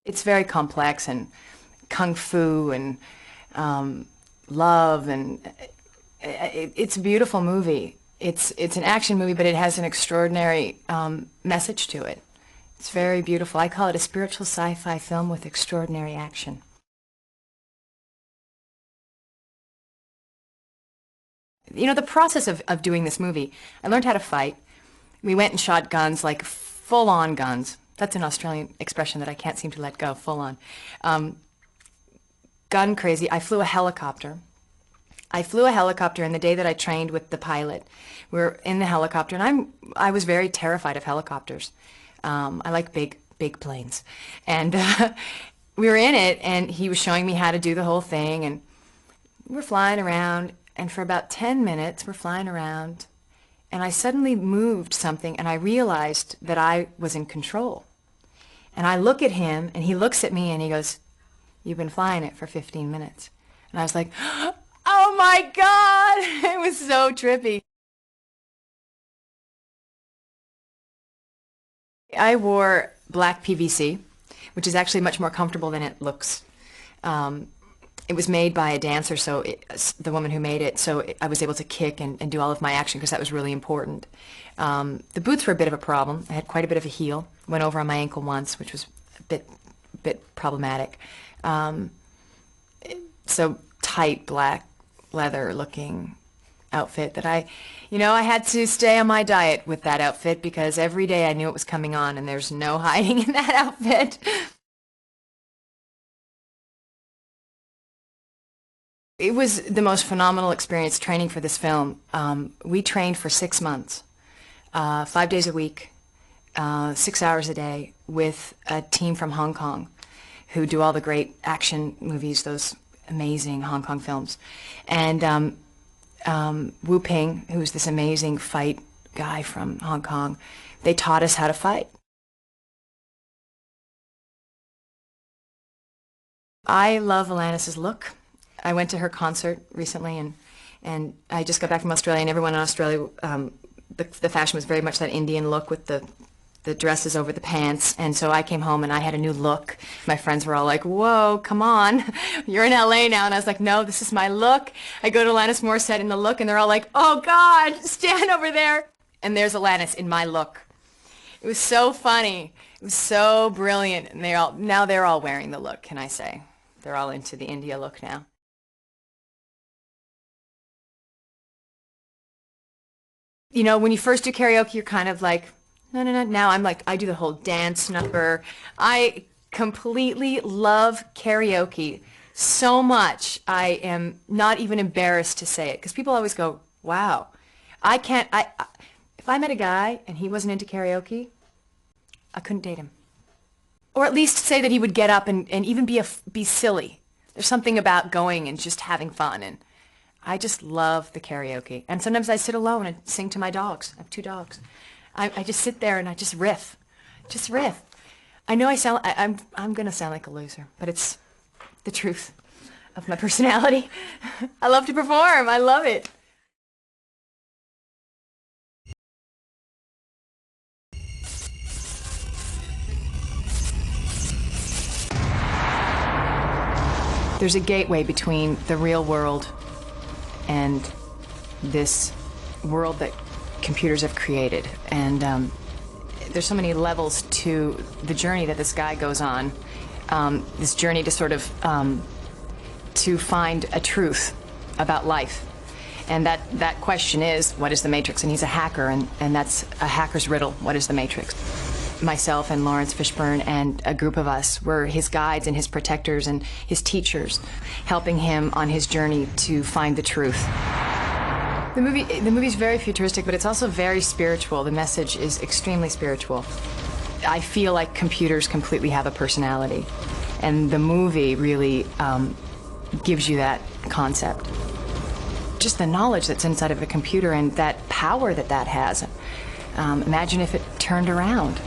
It's very complex and kung fu and love, and it's a beautiful movie. It's an action movie, but it has an extraordinary message to it. It's very beautiful. I call it a spiritual sci-fi film with extraordinary action. You know, the process of doing this movie, I learned how to fight. We went and shot guns, like full-on guns. That's an Australian expression that I can't seem to let go, full-on. Gun crazy. I flew a helicopter. I flew a helicopter, and the day that I trained with the pilot, we were in the helicopter, and I was very terrified of helicopters. I like big planes. And we were in it, and he was showing me how to do the whole thing, and we're flying around, and for about 10 minutes, we're flying around, and I suddenly moved something, and I realized that I was in control. And I look at him, and he looks at me, and he goes, "You've been flying it for 15 minutes. And I was like, oh my God! It was so trippy. I wore black PVC, which is actually much more comfortable than it looks. It was made by a dancer, so the woman who made it, so I was able to kick and do all of my action because that was really important. The boots were a bit of a problem. I had quite a bit of a heel. Went over on my ankle once, which was a bit problematic. So tight black leather looking outfit that I had to stay on my diet with that outfit because every day I knew it was coming on and there's no hiding in that outfit. It was the most phenomenal experience training for this film. We trained for 6 months, 5 days a week, 6 hours a day with a team from Hong Kong who do all the great action movies, those amazing Hong Kong films. And Wu Ping, who's this amazing fight guy from Hong Kong, they taught us how to fight. I love Alanis's look. I went to her concert recently, and I just got back from Australia, and everyone in Australia, the fashion was very much that Indian look with the dresses over the pants, and so I came home and I had a new look. My friends were all like, "Whoa, come on, you're in LA now," and I was like, "No, this is my look." I go to Alanis Morissette in the look, and they're all like, "Oh God, stand over there," and there's Alanis in my look. It was so funny. It was so brilliant, and now they're all wearing the look. Can I say they're all into the India look now? You know, when you first do karaoke, you're kind of like, no, no, no. Now I'm like, I do the whole dance number. I completely love karaoke so much. I am not even embarrassed to say it because people always go, wow. I can't, if I met a guy and he wasn't into karaoke, I couldn't date him. Or at least say that he would get up and even be silly. There's something about going and just having fun, and I just love the karaoke. And sometimes I sit alone and sing to my dogs. I have 2 dogs. I just sit there and I just riff. Just riff. I know I'm going to sound like a loser, but it's the truth of my personality. I love to perform. I love it. There's a gateway between the real world and this world that computers have created, and there's so many levels to the journey that this guy goes on. This journey to sort of to find a truth about life, and that question is, what is the Matrix? And he's a hacker, and that's a hacker's riddle. What is the Matrix? Myself and Lawrence Fishburne and a group of us were his guides and his protectors and his teachers, helping him on his journey to find the truth. The movie's very futuristic, but it's also very spiritual. The message is extremely spiritual. I feel like computers completely have a personality, and the movie really gives you that concept. Just the knowledge that's inside of a computer and that power that has. Imagine if it turned around.